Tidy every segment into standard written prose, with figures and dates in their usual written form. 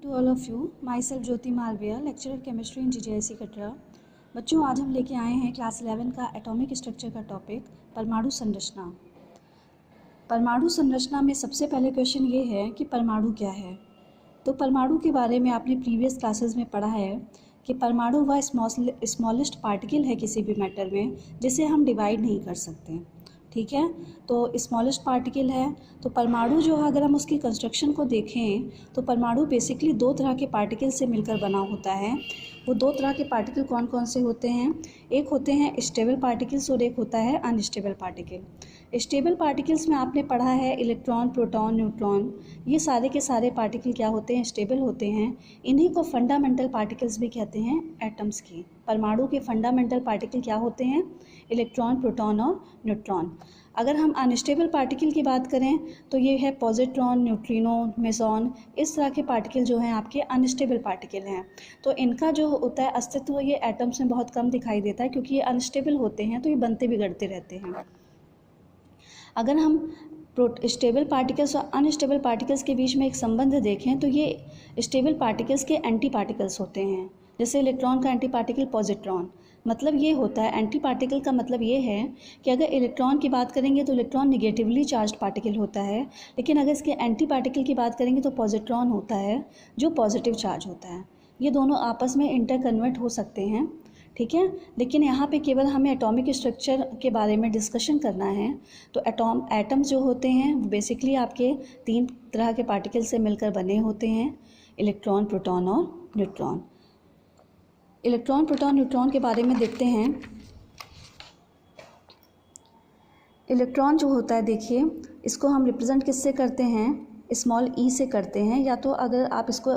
To all of you, myself Jyoti Malviya, lecturer chemistry in GJIC Katra. बच्चों, आज हम लेके आए हैं क्लास 11 का एटॉमिक स्ट्रक्चर का टॉपिक परमाणु संरचना। परमाणु संरचना में सबसे पहले क्वेश्चन ये है कि परमाणु क्या है। तो परमाणु के बारे में आपने प्रीवियस क्लासेस में पढ़ा है कि परमाणु वह स्मॉलेस्ट पार्टिकल है किसी भी मैटर में जिसे हम डिवाइड नहीं कर सकते। ठीक है, तो स्मॉलेस्ट पार्टिकल है। तो परमाणु जो है, अगर हम उसकी कंस्ट्रक्शन को देखें तो परमाणु बेसिकली दो तरह के पार्टिकल से मिलकर बना होता है। वो दो तरह के पार्टिकल कौन कौन से होते हैं? एक होते हैं स्टेबल पार्टिकल्स और एक होता है अनस्टेबल पार्टिकल। स्टेबल पार्टिकल्स में आपने पढ़ा है इलेक्ट्रॉन, प्रोटॉन, न्यूट्रॉन, ये सारे के सारे पार्टिकल क्या होते हैं? स्टेबल होते हैं। इन्हीं को फंडामेंटल पार्टिकल्स भी कहते हैं एटम्स की। परमाणु के फंडामेंटल पार्टिकल क्या होते हैं? इलेक्ट्रॉन, प्रोटॉन और न्यूट्रॉन। अगर हम अनस्टेबल पार्टिकल की बात करें तो ये है पॉजिट्रॉन, न्यूट्रिनो, मेसॉन, इस तरह के पार्टिकल जो हैं आपके अनस्टेबल पार्टिकल हैं। तो इनका जो होता है अस्तित्व ये एटम्स में बहुत कम दिखाई देता है, क्योंकि ये अनस्टेबल होते हैं तो ये बनते बिगड़ते रहते हैं। अगर हम स्टेबल पार्टिकल्स और अनस्टेबल पार्टिकल्स के बीच में एक संबंध देखें तो ये स्टेबल पार्टिकल्स के एंटी पार्टिकल्स होते हैं। जैसे इलेक्ट्रॉन का एंटी पार्टिकल पॉजिट्रॉन, मतलब ये होता है, एंटी पार्टिकल का मतलब ये है कि अगर इलेक्ट्रॉन की बात करेंगे तो इलेक्ट्रॉन निगेटिवली चार्ज पार्टिकल होता है, लेकिन अगर इसके एंटी पार्टिकल की बात करेंगे तो पॉजिट्रॉन होता है जो पॉजिटिव चार्ज होता है। ये दोनों आपस में इंटरकन्वर्ट हो सकते हैं। ठीक है, लेकिन यहाँ पे केवल हमें एटॉमिक स्ट्रक्चर के बारे में डिस्कशन करना है। तो एटम्स जो होते हैं वो बेसिकली आपके तीन तरह के पार्टिकल से मिलकर बने होते हैं, इलेक्ट्रॉन, प्रोटॉन और न्यूट्रॉन। इलेक्ट्रॉन, प्रोटॉन, न्यूट्रॉन के बारे में देखते हैं। इलेक्ट्रॉन जो होता है, देखिए इसको हम रिप्रेजेंट किससे करते हैं? स्मॉल ई से करते हैं, या तो अगर आप इसको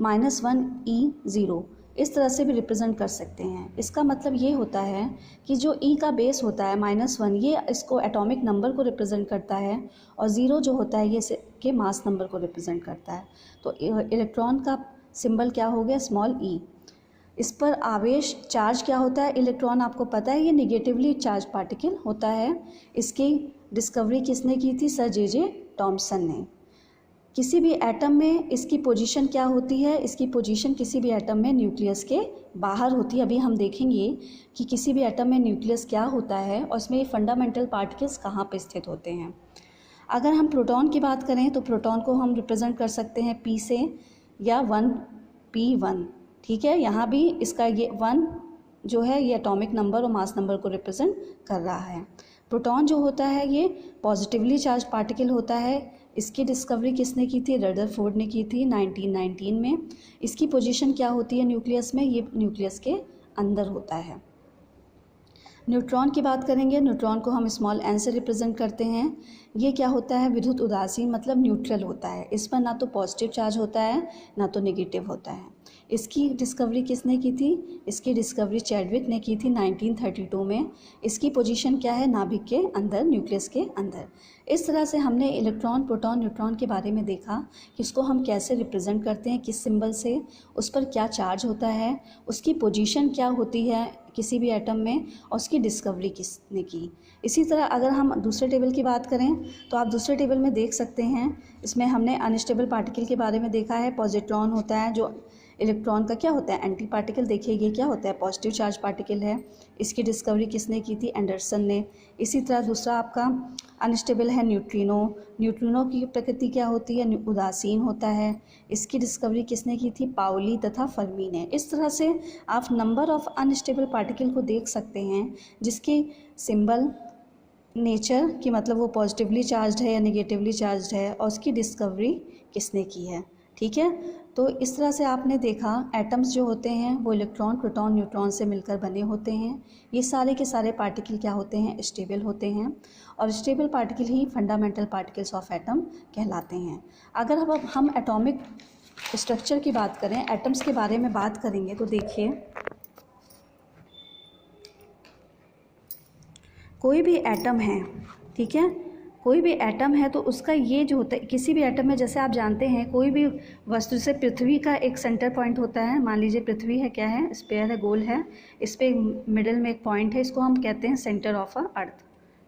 -1E0 इस तरह से भी रिप्रेजेंट कर सकते हैं। इसका मतलब ये होता है कि जो ई का बेस होता है -1, ये इसको एटॉमिक नंबर को रिप्रेजेंट करता है, और 0 जो होता है ये इसके मास नंबर को रिप्रेजेंट करता है। तो इलेक्ट्रॉन का सिंबल क्या हो गया? स्मॉल ई। इस पर आवेश चार्ज क्या होता है? इलेक्ट्रॉन आपको पता है ये निगेटिवली चार्ज पार्टिकल होता है। इसकी डिस्कवरी किसने की थी? सर जे टॉमसन ने। किसी भी एटम में इसकी पोजीशन क्या होती है? इसकी पोजीशन किसी भी एटम में न्यूक्लियस के बाहर होती है। अभी हम देखेंगे कि किसी भी एटम में न्यूक्लियस क्या होता है और इसमें फंडामेंटल पार्टिकल्स कहाँ पर स्थित होते हैं। अगर हम प्रोटॉन की बात करें तो प्रोटॉन को हम रिप्रेजेंट कर सकते हैं P से, या 1P1। ठीक है, यहाँ भी इसका ये 1 जो है ये एटॉमिक नंबर और मास नंबर को रिप्रेजेंट कर रहा है। प्रोटॉन जो होता है ये पॉजिटिवली चार्ज पार्टिकल होता है। इसकी डिस्कवरी किसने की थी? रदरफोर्ड ने की थी 1919 में। इसकी पोजीशन क्या होती है न्यूक्लियस में? ये न्यूक्लियस के अंदर होता है। न्यूट्रॉन की बात करेंगे, न्यूट्रॉन को हम स्मॉल n से रिप्रेजेंट करते हैं। ये क्या होता है? विद्युत उदासीन, मतलब न्यूट्रल होता है। इस पर ना तो पॉजिटिव चार्ज होता है ना तो नेगेटिव होता है। इसकी डिस्कवरी किसने की थी? इसकी डिस्कवरी चैडविक ने की थी 1932 में। इसकी पोजीशन क्या है? नाभिक के अंदर, न्यूक्लियस के अंदर। इस तरह से हमने इलेक्ट्रॉन, प्रोटॉन, न्यूट्रॉन के बारे में देखा कि इसको हम कैसे रिप्रेजेंट करते हैं, किस सिंबल से, उस पर क्या चार्ज होता है, उसकी पोजीशन क्या होती है किसी भी एटम में, और उसकी डिस्कवरी किसने की। इसी तरह अगर हम दूसरे टेबल की बात करें तो आप दूसरे टेबल में देख सकते हैं, इसमें हमने अनस्टेबल पार्टिकल के बारे में देखा है। पॉजिट्रॉन होता है जो इलेक्ट्रॉन का क्या होता है? Anti particle. देखिए ये क्या होता है? पॉजिटिव चार्ज पार्टिकल है। इसकी डिस्कवरी किसने की थी? एंडरसन ने। इसी तरह दूसरा आपका अनस्टेबल है न्यूट्रिनो। न्यूट्रिनो की प्रकृति क्या होती है? उदासीन होता है। इसकी डिस्कवरी किसने की थी? पाउली तथा फर्मी ने। इस तरह से आप नंबर ऑफ अनस्टेबल पार्टिकल को देख सकते हैं जिसके सिंबल, नेचर की मतलब वो पॉजिटिवली चार्ज है या नेगेटिवली चार्ज है, और उसकी डिस्कवरी किसने की है। ठीक है, तो इस तरह से आपने देखा एटम्स जो होते हैं वो इलेक्ट्रॉन, प्रोटॉन, न्यूट्रॉन से मिलकर बने होते हैं। ये सारे के सारे पार्टिकल क्या होते हैं? स्टेबल होते हैं, और stable particle he fundamental particles of atom कहलाते हैं। अगर अब हम एटॉमिक स्ट्रक्चर की बात करें, एटम्स के बारे में बात करेंगे तो देखिए कोई भी एटम है, ठीक है, कोई भी एटम है तो उसका ये जो होता है, किसी भी एटम में जैसे आप जानते हैं कोई भी वस्तु, से पृथ्वी का एक सेंटर पॉइंट होता है। मान लीजिए पृथ्वी है, क्या है? स्फीयर है, गोल है। इस पर मिडिल में एक पॉइंट है, इसको हम कहते हैं सेंटर ऑफ अर्थ।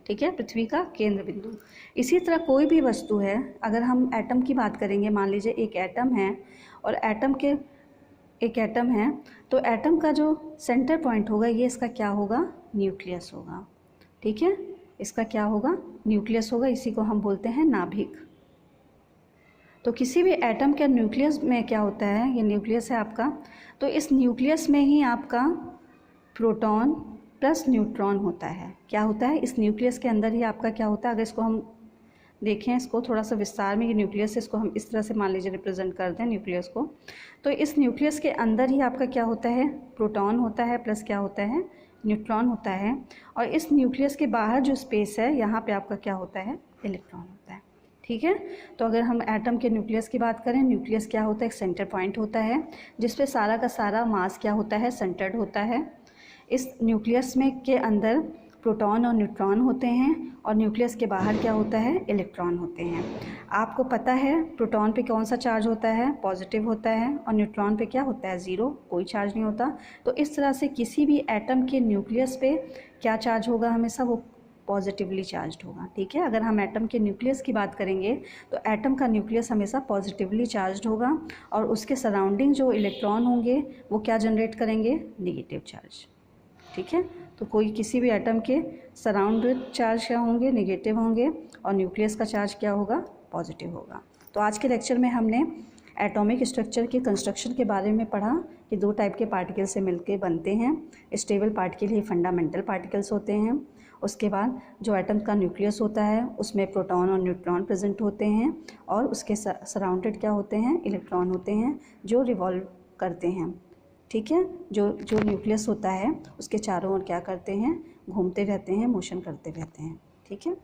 ठीक है, पृथ्वी का केंद्र बिंदु। इसी तरह कोई भी वस्तु है, अगर हम एटम की बात करेंगे, मान लीजिए एक एटम है और एटम के एक एटम है, तो एटम का जो सेंटर पॉइंट होगा ये इसका क्या होगा, न्यूक्लियस होगा। ठीक है, इसका क्या होगा, न्यूक्लियस होगा, इसी को हम बोलते हैं नाभिक। तो किसी भी एटम के न्यूक्लियस में क्या होता है, ये न्यूक्लियस है आपका, तो इस न्यूक्लियस में ही आपका प्रोटॉन प्लस न्यूट्रॉन होता है। क्या होता है, इस न्यूक्लियस के अंदर ही आपका क्या होता है, अगर इसको हम देखें, इसको थोड़ा सा विस्तार में, ये न्यूक्लियस, इसको हम इस तरह से मान लीजिए रिप्रेजेंट कर दें न्यूक्लियस को, तो इस न्यूक्लियस के अंदर ही आपका क्या होता है, प्रोटॉन होता है प्लस क्या होता है, न्यूट्रॉन होता है। और इस न्यूक्लियस के बाहर जो स्पेस है यहाँ पे आपका क्या होता है, इलेक्ट्रॉन होता है। ठीक है, तो अगर हम एटम के न्यूक्लियस की बात करें, न्यूक्लियस क्या होता है, एक सेंटर पॉइंट होता है जिस पे सारा का सारा मास क्या होता है, सेंटर्ड होता है। इस न्यूक्लियस में के अंदर प्रोटॉन और न्यूट्रॉन होते हैं और न्यूक्लियस के बाहर क्या होता है, इलेक्ट्रॉन होते हैं। आपको पता है प्रोटॉन पे कौन सा चार्ज होता है, पॉजिटिव होता है, और न्यूट्रॉन पे क्या होता है, ज़ीरो, कोई चार्ज नहीं होता। तो इस तरह से किसी भी एटम के न्यूक्लियस पे क्या चार्ज होगा, हमेशा वो पॉजिटिवली चार्ज्ड होगा। ठीक है, अगर हम एटम के न्यूक्लियस की बात करेंगे तो एटम का न्यूक्लियस हमेशा पॉजिटिवली चार्ज्ड होगा और उसके सराउंडिंग जो इलेक्ट्रॉन होंगे वो क्या जनरेट करेंगे, नेगेटिव चार्ज। ठीक है, तो कोई किसी भी एटम के सराउंडेड चार्ज क्या होंगे, नेगेटिव होंगे, और न्यूक्लियस का चार्ज क्या होगा, पॉजिटिव होगा। तो आज के लेक्चर में हमने एटॉमिक स्ट्रक्चर के कंस्ट्रक्शन के बारे में पढ़ा कि दो टाइप के पार्टिकल से मिलके बनते हैं। स्टेबल पार्टिकल ही फंडामेंटल पार्टिकल्स होते हैं। उसके बाद जो एटम का न्यूक्लियस होता है उसमें प्रोटॉन और न्यूट्रॉन प्रेजेंट होते हैं और उसके सराउंडेड क्या होते हैं, इलेक्ट्रॉन होते हैं जो रिवॉल्व करते हैं। ठीक है, जो न्यूक्लियस होता है उसके चारों ओर क्या करते हैं, घूमते रहते हैं, मोशन करते रहते हैं। ठीक है।